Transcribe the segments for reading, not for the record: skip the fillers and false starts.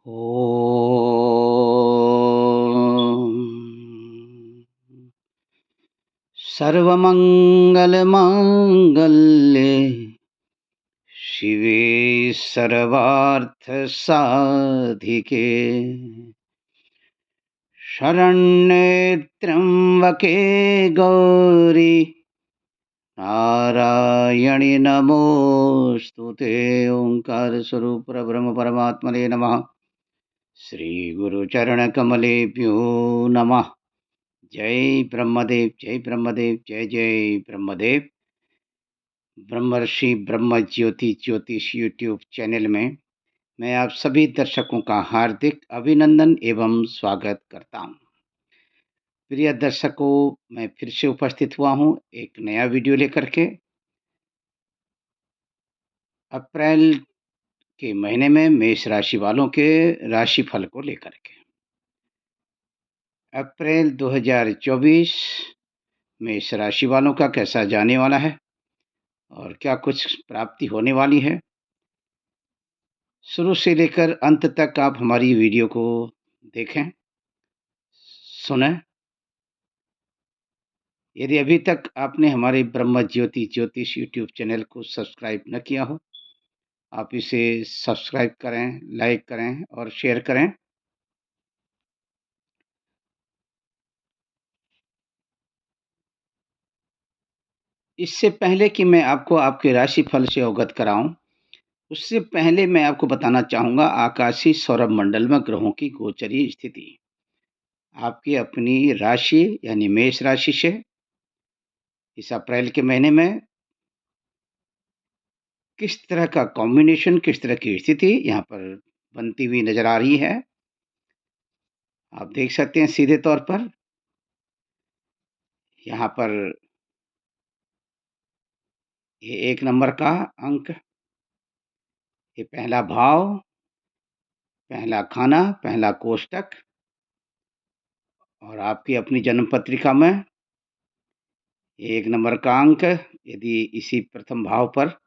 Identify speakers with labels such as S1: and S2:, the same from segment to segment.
S1: ॐ सर्वमङ्गलमाङ्गल्ये शिवे सर्वार्थसाधिके शरण्ये त्र्यम्बके गौरी नारायणि नमोऽस्तुते। ओंकार स्वरूप परब्रह्म परमात्मने नमः। श्री गुरु चरण कमलेभ्यो नमः। जय ब्रह्मदेव, जय ब्रह्मदेव, जय जय ब्रह्मदेव। ब्रह्मर्षि ब्रह्म ज्योति ज्योतिष यूट्यूब चैनल में मैं आप सभी दर्शकों का हार्दिक अभिनंदन एवं स्वागत करता हूं। प्रिय दर्शकों, मैं फिर से उपस्थित हुआ हूं एक नया वीडियो लेकर के। अप्रैल के महीने में मेष राशि वालों के राशि फल को लेकर के अप्रैल 2024 मेष राशि वालों का कैसा जाने वाला है और क्या कुछ प्राप्ति होने वाली है। शुरू से लेकर अंत तक आप हमारी वीडियो को देखें, सुनें। यदि अभी तक आपने हमारे ब्रह्म ज्योति ज्योतिष यूट्यूब चैनल को सब्सक्राइब न किया हो, आप इसे सब्सक्राइब करें, लाइक करें और शेयर करें। इससे पहले कि मैं आपको आपके राशि फल से अवगत कराऊं, उससे पहले मैं आपको बताना चाहूँगा आकाशीय सौरभ मंडल में ग्रहों की गोचरीय स्थिति आपकी अपनी राशि यानी मेष राशि से इस अप्रैल के महीने में किस तरह का कॉम्बिनेशन, किस तरह की स्थिति यहाँ पर बनती हुई नजर आ रही है। आप देख सकते हैं सीधे तौर पर यहाँ पर ये 1 नंबर का अंक, ये पहला भाव, पहला खाना, पहला कोष्टक और आपकी अपनी जन्म पत्रिका में 1 नंबर का अंक यदि इसी प्रथम भाव पर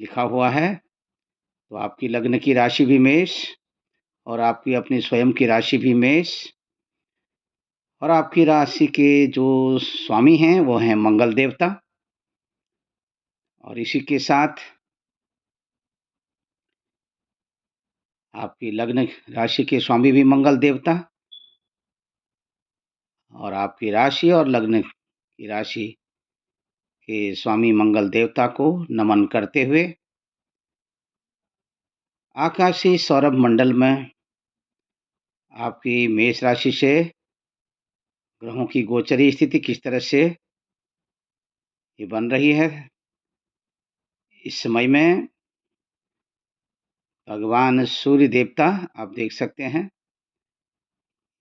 S1: लिखा हुआ है तो आपकी लग्न की राशि भी मेष और आपकी अपनी स्वयं की राशि भी मेष और आपकी राशि के जो स्वामी हैं वो हैं मंगल देवता और इसी के साथ आपकी लग्न राशि के स्वामी भी मंगल देवता और आपकी राशि और लग्न की राशि के स्वामी मंगल देवता को नमन करते हुए आकाशीय सौरभ मंडल में आपकी मेष राशि से ग्रहों की गोचरीय स्थिति किस तरह से ये बन रही है। इस समय में भगवान सूर्य देवता आप देख सकते हैं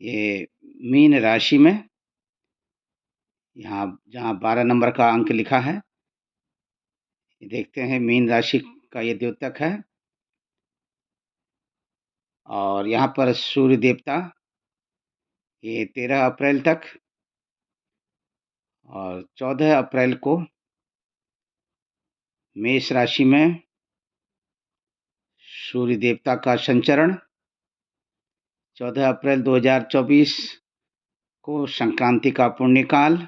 S1: ये मीन राशि में, यहाँ जहाँ 12 नंबर का अंक लिखा है, ये देखते हैं मीन राशि का ये द्योतक है और यहाँ पर सूर्य देवता ये 13 अप्रैल तक और 14 अप्रैल को मेष राशि में सूर्य देवता का संचरण, 14 अप्रैल 2024 को संक्रांति का पुण्यकाल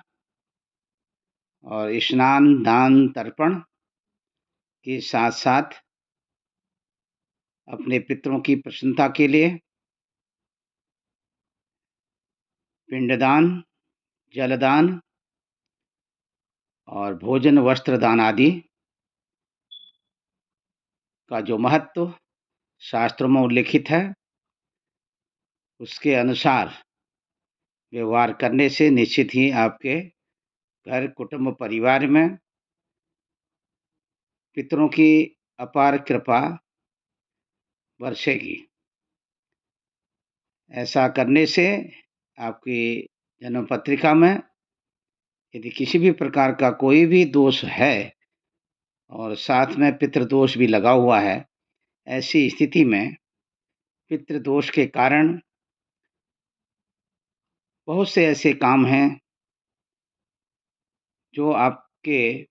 S1: और स्नान दान तर्पण के साथ साथ अपने पितरों की प्रसन्नता के लिए पिंडदान, जलदान और भोजन वस्त्र दान आदि का जो महत्व शास्त्रों में उल्लिखित है उसके अनुसार व्यवहार करने से निश्चित ही आपके घर, कुटुंब, परिवार में पितरों की अपार कृपा बरसेगी। ऐसा करने से आपकी जन्म पत्रिका में यदि किसी भी प्रकार का कोई भी दोष है और साथ में पितृदोष भी लगा हुआ है, ऐसी स्थिति में पितृदोष के कारण बहुत से ऐसे काम हैं जो आपके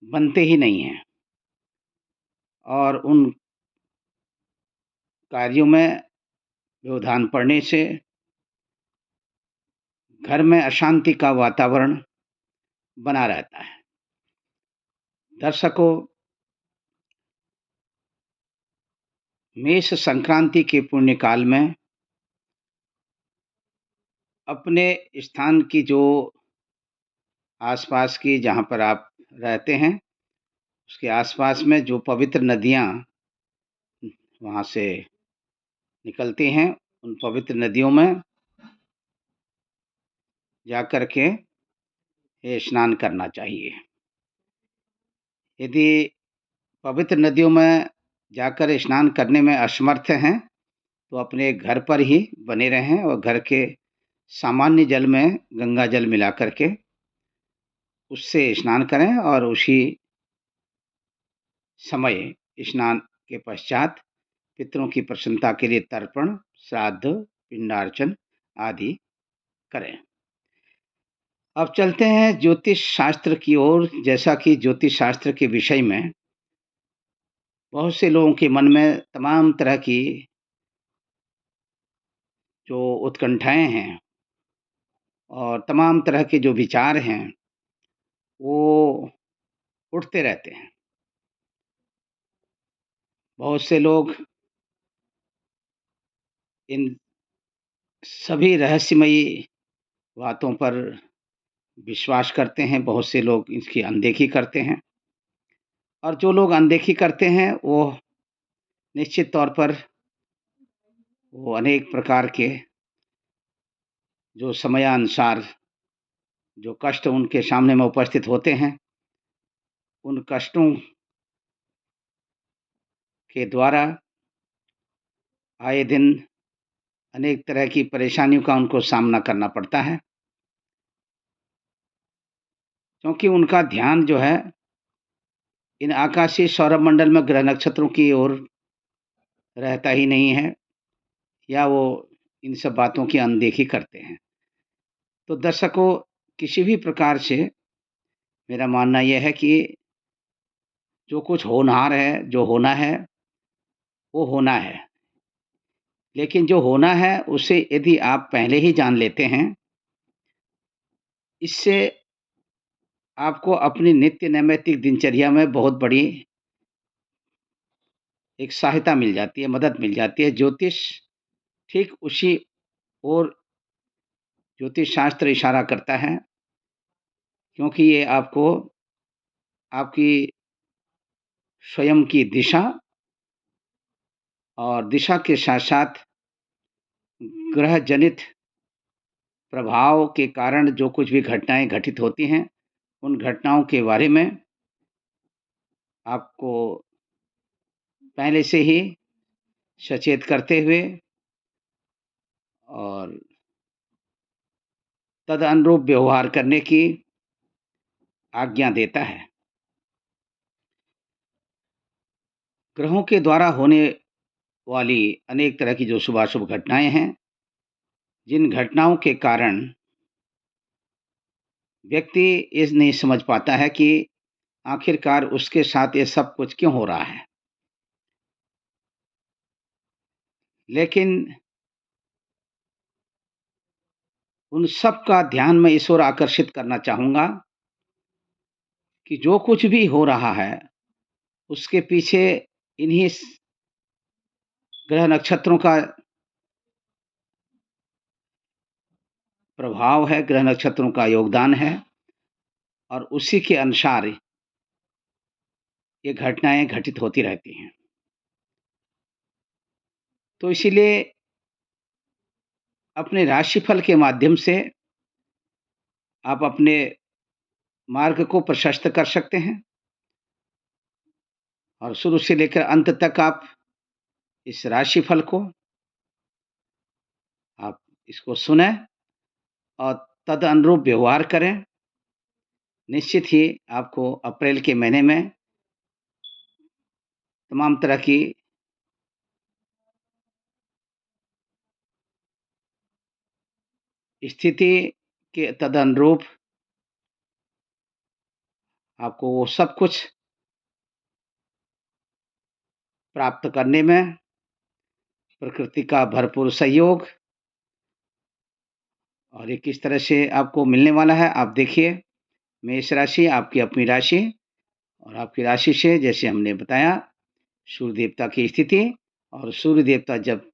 S1: बनते ही नहीं हैं। और उन कार्यों में व्यवधान पड़ने से घर में अशांति का वातावरण बना रहता है। दर्शकों, मेष संक्रांति के पुण्यकाल में अपने स्थान की जो आस-पास की जहाँ पर आप रहते हैं, उसके आस-पास में जो पवित्र नदियाँ वहाँ से निकलती हैं, उन पवित्र नदियों में जाकर के ये स्नान करना चाहिए। यदि पवित्र नदियों में जाकर स्नान करने में असमर्थ हैं, तो अपने घर पर ही बने रहें और घर के सामान्य जल में गंगा जल मिला कर के उससे स्नान करें और उसी समय स्नान के पश्चात पितरों की प्रसन्नता के लिए तर्पण, श्राद्ध, पिंडार्चन आदि करें। अब चलते हैं ज्योतिष शास्त्र की ओर। जैसा कि ज्योतिष शास्त्र के विषय में बहुत से लोगों के मन में तमाम तरह की जो उत्कंठाएँ हैं और तमाम तरह के जो विचार हैं, वो उठते रहते हैं। बहुत से लोग इन सभी रहस्यमयी बातों पर विश्वास करते हैं, बहुत से लोग इसकी अनदेखी करते हैं और जो लोग अनदेखी करते हैं, वो निश्चित तौर पर वो अनेक प्रकार के जो समयानुसार जो कष्ट उनके सामने में उपस्थित होते हैं, उन कष्टों के द्वारा आए दिन अनेक तरह की परेशानियों का उनको सामना करना पड़ता है। क्योंकि उनका ध्यान जो है, इन आकाशीय सौरमंडल में ग्रह नक्षत्रों की ओर रहता ही नहीं है या वो इन सब बातों की अनदेखी करते हैं। तो दर्शकों, किसी भी प्रकार से मेरा मानना ये है कि जो कुछ होनहार है, जो होना है, वो होना है। लेकिन जो होना है, उसे यदि आप पहले ही जान लेते हैं, इससे आपको अपनी नित्य नैमित्तिक दिनचर्या में बहुत बड़ी एक सहायता मिल जाती है, मदद मिल जाती है। ज्योतिष ठीक उसी ओर ज्योतिष शास्त्र इशारा करता है, क्योंकि ये आपको आपकी स्वयं की दिशा और दिशा के साथ-साथ ग्रह जनित प्रभाव के कारण जो कुछ भी घटनाएँ घटित होती हैं, उन घटनाओं के बारे में आपको पहले से ही सचेत करते हुए और तदनुरूप व्यवहार करने की आज्ञा देता है। ग्रहों के द्वारा होने वाली अनेक तरह की जो शुभाशुभ घटनाएँ हैं, जिन घटनाओं के कारण व्यक्ति ये नहीं समझ पाता है कि आखिरकार उसके साथ ये सब कुछ क्यों हो रहा है। लेकिन उन सब का ध्यान मैं इस ओर आकर्षित करना चाहूँगा कि जो कुछ भी हो रहा है, उसके पीछे इन्हीं ग्रह नक्षत्रों का प्रभाव है, ग्रह नक्षत्रों का योगदान है और उसी के अनुसार ये घटनाएँ घटित होती रहती हैं। तो इसीलिए अपने राशिफल के माध्यम से आप अपने मार्ग को प्रशस्त कर सकते हैं और शुरू से लेकर अंत तक आप इस राशिफल को आप इसको सुनें और तदनुरूप व्यवहार करें। निश्चित ही आपको अप्रैल के महीने में तमाम तरह की स्थिति के तदनुरूप आपको वो सब कुछ प्राप्त करने में प्रकृति का भरपूर सहयोग और ये किस तरह से आपको मिलने वाला है, आप देखिए। मेष राशि आपकी अपनी राशि और आपकी राशि से जैसे हमने बताया सूर्य देवता की स्थिति और सूर्य देवता जब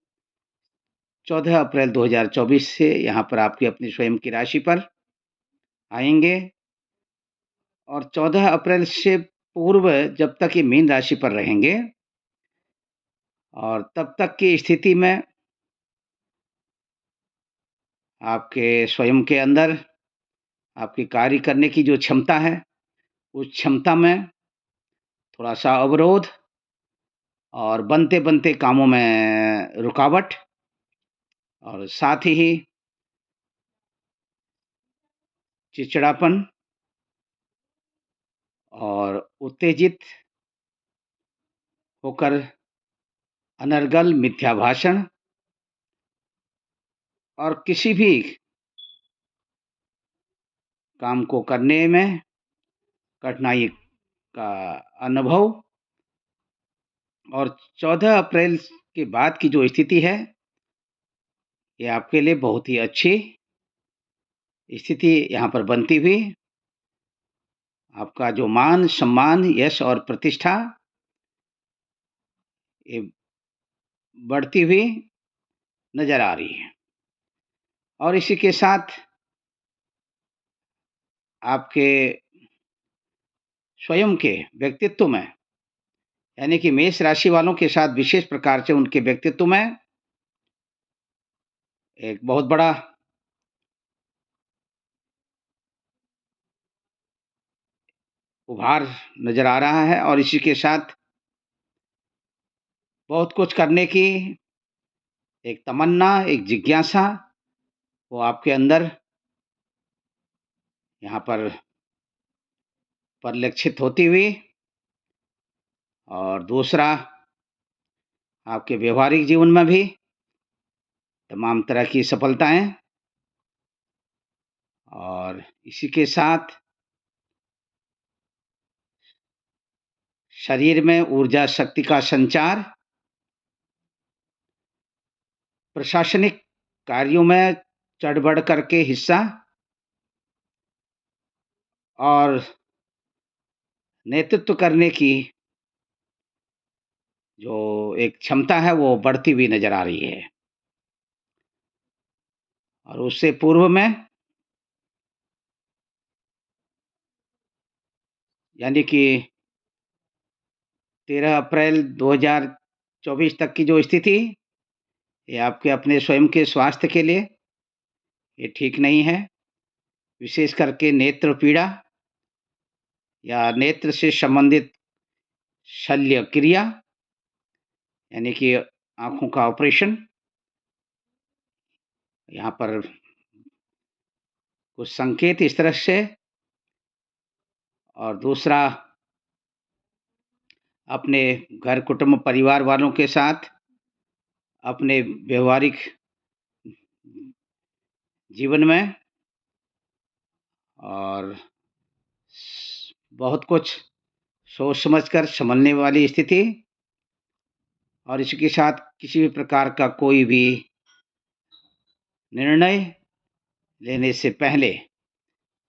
S1: 14 अप्रैल 2024 से यहाँ पर आपकी अपनी स्वयं की राशि पर आएँगे और 14 अप्रैल से पूर्व जब तक ये मीन राशि पर रहेंगे और तब तक की स्थिति में आपके स्वयं के अंदर आपकी कार्य करने की जो क्षमता है, उस क्षमता में थोड़ा-सा अवरोध और बनते-बनते कामों में रुकावट और साथ ही चिड़चिड़ापन और उत्तेजित होकर अनर्गल मिथ्या भाषण और किसी भी काम को करने में कठिनाई का अनुभव और 14 अप्रैल के बाद की जो स्थिति है, ये आपके लिए बहुत ही अच्छी स्थिति यहाँ पर बनती हुई, आपका जो मान-सम्मान, यश और प्रतिष्ठा ये बढ़ती हुई नज़र आ रही है। और इसी के साथ आपके स्वयं के व्यक्तित्व में, यानी कि मेष राशि वालों के साथ विशेष प्रकार से उनके व्यक्तित्व में एक बहुत बड़ा उभार नज़र आ रहा है और इसी के साथ बहुत कुछ करने की एक तमन्ना, एक जिज्ञासा वो आपके अंदर यहाँ पर परिलक्षित होती हुई और दूसरा आपके व्यावहारिक जीवन में भी तमाम तरह की सफलताएँ और इसी के साथ शरीर में ऊर्जा शक्ति का संचार, प्रशासनिक कार्यों में चढ़-बढ़ करके हिस्सा और नेतृत्व करने की जो एक क्षमता है वो बढ़ती हुई नज़र आ रही है। और उससे पूर्व में यानी कि 13 अप्रैल 2024 तक की जो स्थिति, ये आपके अपने स्वयं के स्वास्थ्य के लिए ये ठीक नहीं है। विशेष करके नेत्र पीड़ा या नेत्र से संबंधित शल्य क्रिया, यानी कि आँखों का ऑपरेशन, यहाँ पर कुछ संकेत इस तरह से और दूसरा अपने घर, कुटुंब, परिवार वालों के साथ अपने व्यावहारिक जीवन में और बहुत कुछ सोच समझ कर संभलने वाली स्थिति और इसी के साथ किसी भी प्रकार का कोई भी निर्णय लेने से पहले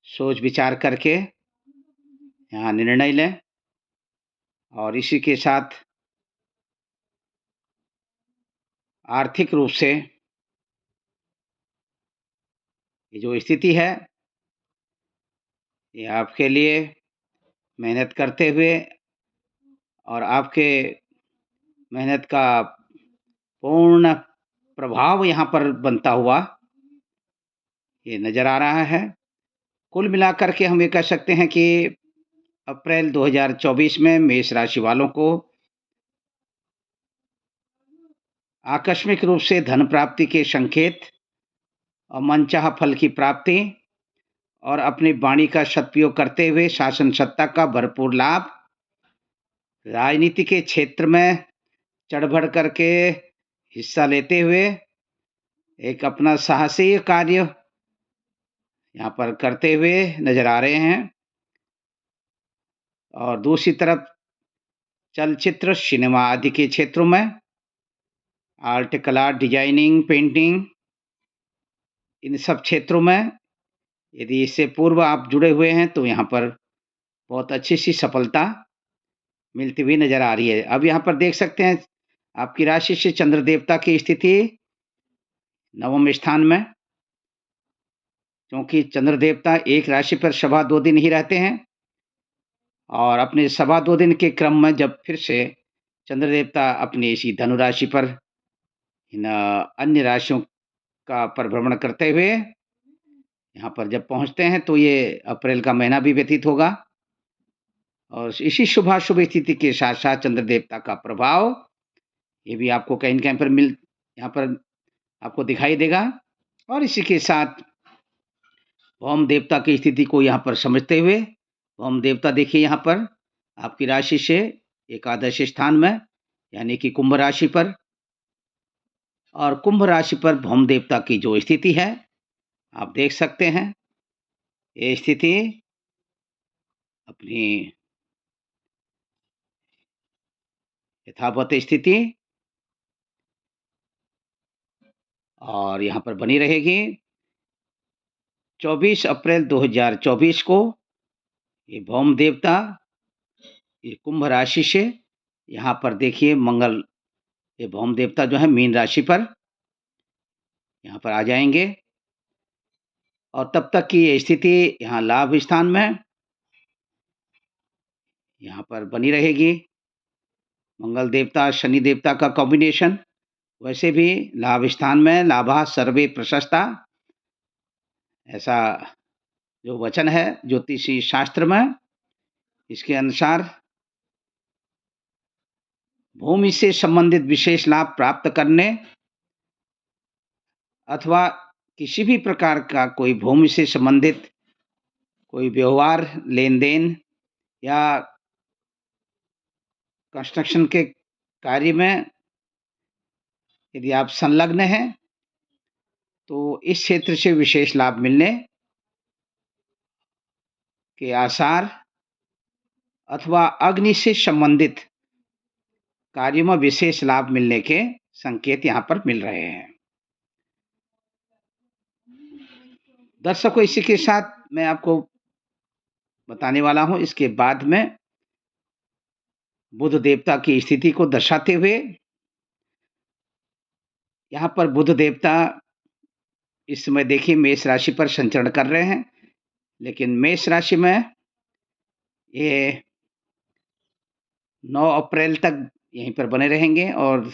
S1: सोच विचार करके यहाँ निर्णय लें और इसी के साथ आर्थिक रूप से ये जो स्थिति है, ये आपके लिए मेहनत करते हुए और आपके मेहनत का पूर्ण प्रभाव यहाँ पर बनता हुआ ये नज़र आ रहा है। कुल मिलाकर के हम ये कह सकते हैं कि अप्रैल 2024 में मेष राशि वालों को आकस्मिक रूप से धन प्राप्ति के संकेत और मनचाहा फल की प्राप्ति और अपनी वाणी का सदुपयोग करते हुए शासन सत्ता का भरपूर लाभ, राजनीति के क्षेत्र में चढ़-बढ़ करके हिस्सा लेते हुए एक अपना साहसी कार्य यहाँ पर करते हुए नज़र आ रहे हैं और दूसरी तरफ चलचित्र, सिनेमा आदि के क्षेत्रों में, आर्ट, कला, डिजाइनिंग, पेंटिंग, इन सब क्षेत्रों में यदि इससे पूर्व आप जुड़े हुए हैं, तो यहाँ पर बहुत अच्छी-सी सफलता मिलती हुई नज़र आ रही है। अब यहाँ पर देख सकते हैं, आपकी राशि से चंद्र देवता की स्थिति 9वें स्थान में, क्योंकि चंद्र देवता एक राशि पर सवा 2 दिन ही रहते हैं और अपने सवा 2 दिन के क्रम में जब फिर से चंद्र देवता अपनी इसी धनु राशि पर इन अन्य राशियों का परिभ्रमण करते हुए यहाँ पर जब पहुँचते हैं, तो ये अप्रैल का महीना भी व्यतीत होगा और इसी शुभाशुभ स्थिति के साथ-साथ चंद्र देवता का प्रभाव, ये भी आपको कहीं न कहीं पर यहाँ पर आपको दिखाई देगा और इसी के साथ भौम देवता की स्थिति को यहाँ पर समझते हुए, भौम देवता देखिए यहाँ पर आपकी राशि से एकादश स्थान में, यानी कि कुंभ राशि पर, और कुंभ राशि पर भौम देवता की जो स्थिति है, आप देख सकते हैं, ये स्थिति अपनी यथावत स्थिति और यहाँ पर बनी रहेगी। 24 अप्रैल 2024 को ये भौम देवता ये कुंभ राशि से यहाँ पर देखिए मंगल, ये भौम देवता जो है मीन राशि पर यहाँ पर आ जाएँगे और तब तक की ये स्थिति यहाँ लाभ स्थान में यहाँ पर बनी रहेगी। मंगल देवता, शनि देवता का कॉम्बिनेशन, वैसे भी लाभ स्थान में लाभः सर्वे प्रशस्ता, ऐसा जो वचन है ज्योतिषी शास्त्र में, इसके अनुसार भूमि से संबंधित विशेष लाभ प्राप्त करने अथवा किसी भी प्रकार का कोई भूमि से संबंधित कोई व्यवहार, लेन-देन या कंस्ट्रक्शन के कार्य में यदि आप संलग्न हैं, तो इस क्षेत्र से विशेष लाभ मिलने के आसार अथवा अग्नि से संबंधित कार्यों में विशेष लाभ मिलने के संकेत यहाँ पर मिल रहे हैं। दर्शकों, इसी के साथ मैं आपको बताने वाला हूँ, इसके बाद में बुध देवता की स्थिति को दर्शाते हुए, यहाँ पर बुध देवता इस समय देखिए मेष राशि पर संचरण कर रहे हैं, लेकिन मेष राशि में ये 9 अप्रैल तक यहीं पर बने रहेंगे और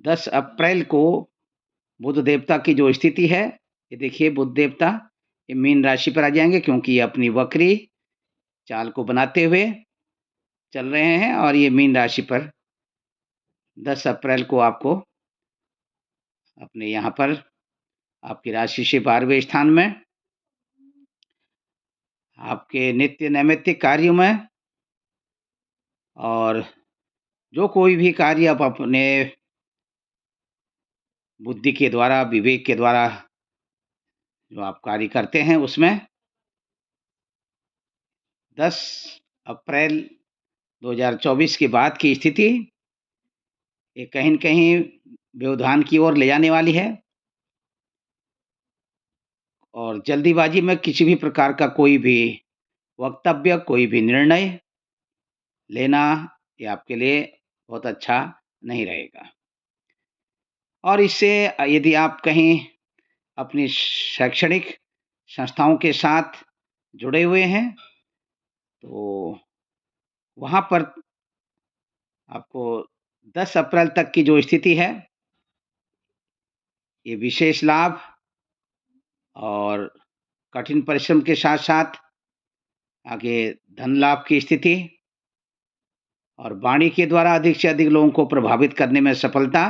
S1: 10 अप्रैल को बुध देवता की जो स्थिति है, ये देखिए बुध देवता ये मीन राशि पर आ जाएँगे, क्योंकि ये अपनी वक्री चाल को बनाते हुए चल रहे हैं और ये मीन राशि पर 10 अप्रैल को आपको अपने यहाँ पर आपकी राशि से 12वें स्थान में आपके नित्य नैमित्तिक कार्यों में और जो कोई भी कार्य आप अपने बुद्धि के द्वारा, विवेक के द्वारा जो आप कार्य करते हैं, उसमें 10 अप्रैल 2024 के बाद की स्थिति ये कहीं न कहीं व्यवधान की ओर ले जाने वाली है और जल्दीबाजी में किसी भी प्रकार का कोई भी वक्तव्य, कोई भी निर्णय लेना, ये आपके लिए बहुत अच्छा नहीं रहेगा। और इससे यदि आप कहीं अपनी शैक्षणिक संस्थाओं के साथ जुड़े हुए हैं, तो वहाँ पर आपको 10 अप्रैल तक की जो स्थिति है, ये विशेष लाभ और कठिन परिश्रम के साथ-साथ आगे धन लाभ की स्थिति और वाणी के द्वारा अधिक से अधिक लोगों को प्रभावित करने में सफलता,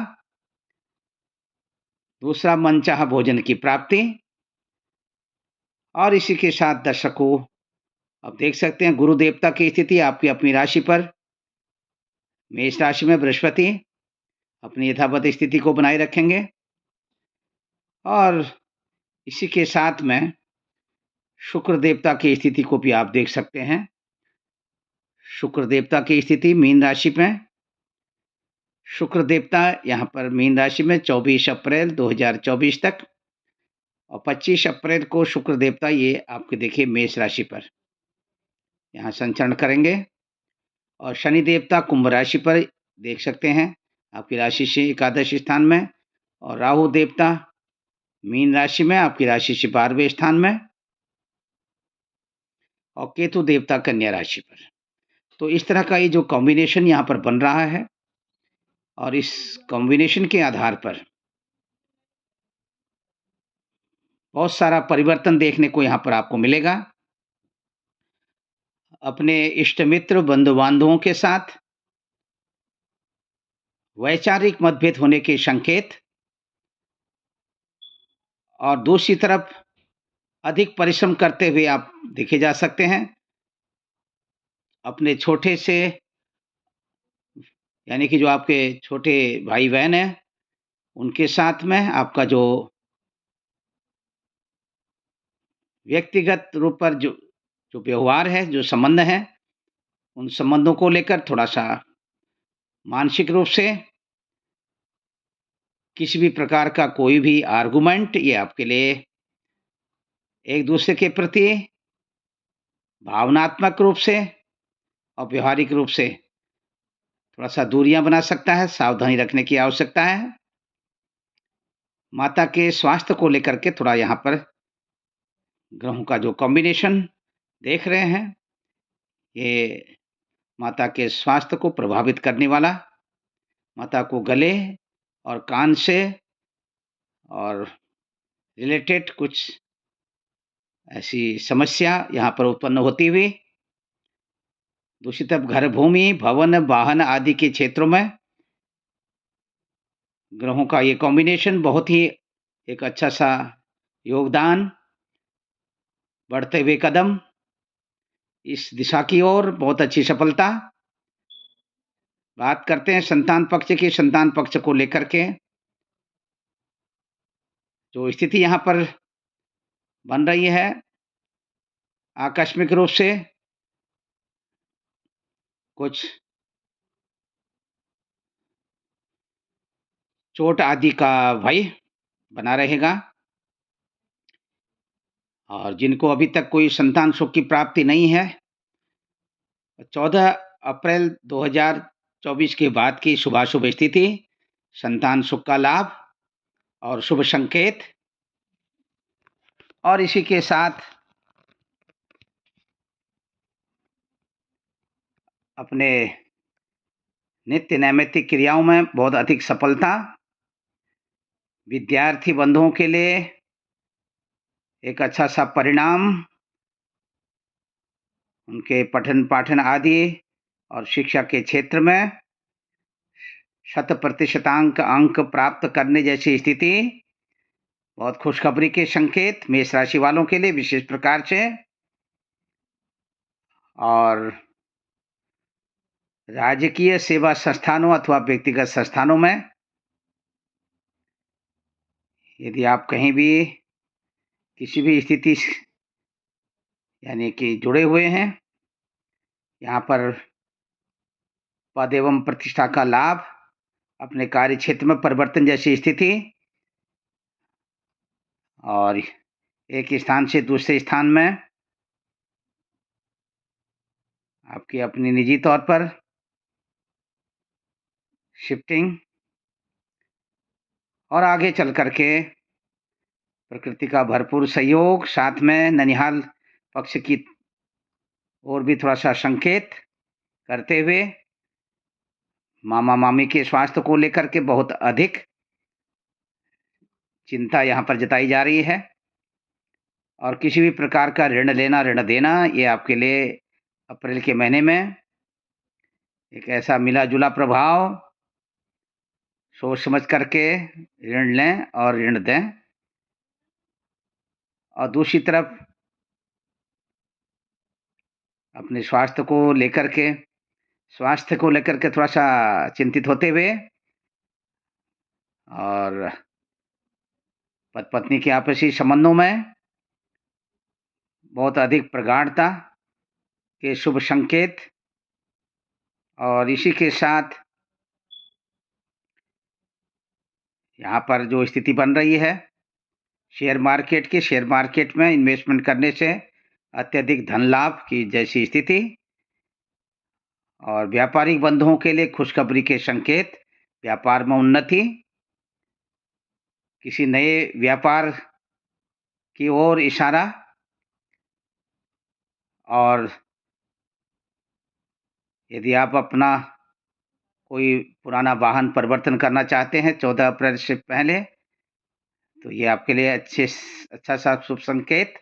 S1: दूसरा मनचाहा भोजन की प्राप्ति और इसी के साथ दर्शकों, आप देख सकते हैं गुरु देवता की स्थिति आपकी अपनी राशि पर, मेष राशि में बृहस्पति अपनी यथावत स्थिति को बनाए रखेंगे और इसी के साथ में शुक्र देवता की स्थिति को भी आप देख सकते हैं। शुक्र देवता की स्थिति मीन राशि में। शुक्र देवता यहाँ पर मीन राशि में 24 अप्रैल 2024 तक और 25 अप्रैल को शुक्र देवता ये आपके देखिए मेष राशि पर यहाँ संचरण करेंगे और शनि देवता कुंभ राशि पर देख सकते हैं आपकी राशि से एकादश स्थान में और राहु देवता मीन राशि में आपकी राशि से 12वें स्थान में और केतु देवता कन्या राशि पर। तो इस तरह का ये जो कॉम्बिनेशन यहाँ पर बन रहा है और इस कॉम्बिनेशन के आधार पर बहुत सारा परिवर्तन देखने को यहाँ पर आपको मिलेगा। अपने इष्ट मित्र, बंधु-बांधवों के साथ वैचारिक मतभेद होने के संकेत और दूसरी तरफ अधिक परिश्रम करते हुए आप देखे जा सकते हैं। अपने छोटे से यानी कि जो आपके छोटे भाई-बहन हैं, उनके साथ में आपका जो व्यक्तिगत रूप पर जो जो व्यवहार है, जो संबंध हैं, उन संबंधों को लेकर थोड़ा-सा मानसिक रूप से किसी भी प्रकार का कोई भी आर्गुमेंट ये आपके लिए एक-दूसरे के प्रति भावनात्मक रूप से और व्यावहारिक रूप से थोड़ा-सा दूरियाँ बना सकता है, सावधानी रखने की आवश्यकता है। माता के स्वास्थ्य को लेकर के थोड़ा यहाँ पर ग्रहों का जो कॉम्बिनेशन देख रहे हैं, ये माता के स्वास्थ्य को प्रभावित करने वाला, माता को गले और कान से और रिलेटेड कुछ ऐसी समस्या यहाँ पर उत्पन्न होती हुई, दूसरी तरफ घर, भूमि, भवन, वाहन आदि के क्षेत्रों में ग्रहों का ये कॉम्बिनेशन बहुत ही एक अच्छा-सा योगदान, बढ़ते हुए कदम इस दिशा की ओर बहुत अच्छी सफलता। बात करते हैं संतान पक्ष की, संतान पक्ष को लेकर के जो स्थिति यहाँ पर बन रही है, आकस्मिक रूप से कुछ चोट आदि का भय बना रहेगा और जिनको अभी तक कोई संतान सुख की प्राप्ति नहीं है, 14 अप्रैल 2024 के बाद की शुभाशुभ स्थिति, संतान सुख का लाभ और शुभ संकेत और इसी के साथ अपने नित्य नैमित्तिक क्रियाओं में बहुत अधिक सफलता, विद्यार्थी बंधुओं के लिए एक अच्छा-सा परिणाम, उनके पठन-पाठन आदि और शिक्षा के क्षेत्र में शत प्रतिशतांक अंक प्राप्त करने जैसी स्थिति, बहुत खुशखबरी के संकेत मेष राशि वालों के लिए विशेष प्रकार से और राजकीय सेवा संस्थानों अथवा व्यक्तिगत संस्थानों में यदि आप कहीं भी किसी भी स्थिति यानी कि जुड़े हुए हैं, यहाँ पर पद एवं प्रतिष्ठा का लाभ, अपने कार्य क्षेत्र में परिवर्तन जैसी स्थिति और एक स्थान से दूसरे स्थान में आपकी अपनी निजी तौर पर शिफ्टिंग और आगे चल कर के प्रकृति का भरपूर सहयोग, साथ में ननिहाल पक्ष की ओर भी थोड़ा-सा संकेत करते हुए मामा-मामी के स्वास्थ्य को लेकर के बहुत अधिक चिंता यहाँ पर जताई जा रही है और किसी भी प्रकार का ऋण लेना, ऋण देना ये आपके लिए अप्रैल के महीने में एक ऐसा मिला-जुला प्रभाव, सोच समझ कर के ऋण लें और ऋण दें। और दूसरी तरफ अपने स्वास्थ्य को लेकर के थोड़ा-सा चिंतित होते हुए और पति-पत्नी के आपसी संबंधों में बहुत अधिक प्रगाढ़ता के शुभ संकेत और इसी के साथ यहाँ पर जो स्थिति बन रही है शेयर मार्केट में इन्वेस्टमेंट करने से अत्यधिक धन लाभ की जैसी स्थिति और व्यापारिक बंधुओं के लिए खुशखबरी के संकेत, व्यापार में उन्नति, किसी नए व्यापार की ओर इशारा और यदि आप अपना कोई पुराना वाहन परिवर्तन करना चाहते हैं 14 अप्रैल से पहले, तो ये आपके लिए अच्छा सा शुभ संकेत।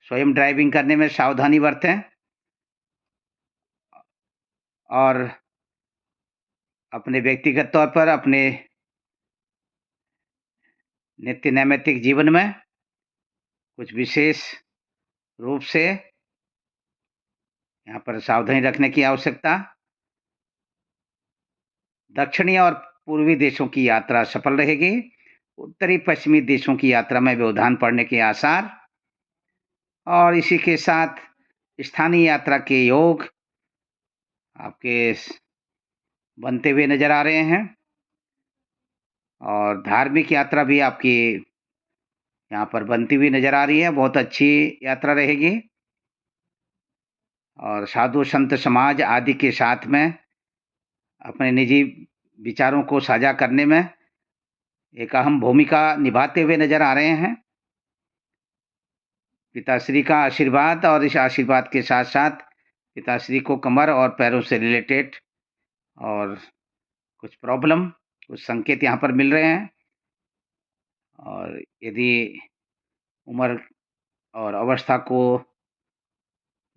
S1: स्वयं ड्राइविंग करने में सावधानी बरतें और अपने व्यक्तिगत तौर पर अपने नित्य नैमित्तिक जीवन में कुछ विशेष रूप से यहाँ पर सावधानी रखने की आवश्यकता। दक्षिणी और पूर्वी देशों की यात्रा सफल रहेगी। उत्तरी पश्चिमी देशों की यात्रा में व्यवधान पड़ने के आसार और इसी के साथ स्थानीय यात्रा के योग आपके बनते हुए नज़र आ रहे हैं और धार्मिक यात्रा भी आपकी यहाँ पर बनती हुई नज़र आ रही है, बहुत अच्छी यात्रा रहेगी और साधु संत समाज आदि के साथ में अपने निजी विचारों को साझा करने में एक अहम भूमिका निभाते हुए नज़र आ रहे हैं। पिताश्री का आशीर्वाद और इस आशीर्वाद के साथ-साथ पिताश्री को कमर और पैरों से रिलेटेड और कुछ प्रॉब्लम, कुछ संकेत यहाँ पर मिल रहे हैं और यदि उम्र और अवस्था को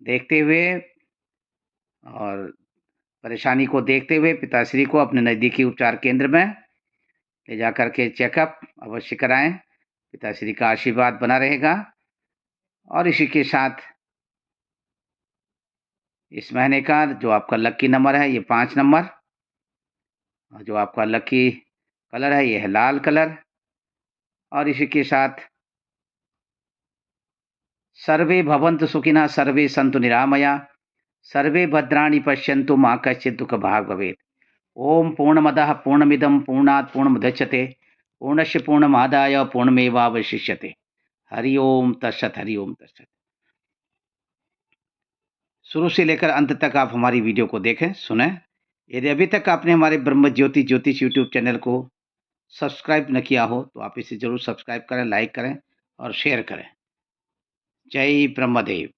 S1: देखते हुए और परेशानी को देखते हुए पिताश्री को अपने नज़दीकी उपचार केंद्र में ले जाकर के चेकअप अवश्य कराएँ। पिताश्री का आशीर्वाद बना रहेगा और इसी के साथ इस महीने का जो आपका लकी नंबर है ये 5 नंबर और जो आपका लकी कलर है ये है लाल कलर और इसी के साथ सर्वे भवन्तु सुखिनः, सर्वे सन्तु निरामया, सर्वे भद्राणि पश्यन्तु मा कश्चित् दुःखभाग् भवेत्। ओम पूर्णमदः पूर्णमिदं पूर्णात् पूर्णमुदच्यते पूर्णस्य पूर्णमादाय पूर्णमेवावशिष्यते। हरि ओम तत्सत, हरि ओम तत्सत। शुरू से लेकर अंत तक आप हमारी वीडियो को देखें, सुनें। यदि अभी तक आपने हमारे ब्रह्म ज्योति ज्योतिष यूट्यूब चैनल को सब्सक्राइब न किया हो तो आप इसे ज़रूर सब्सक्राइब करें, लाइक करें और शेयर करें। जय ब्रह्मदेव।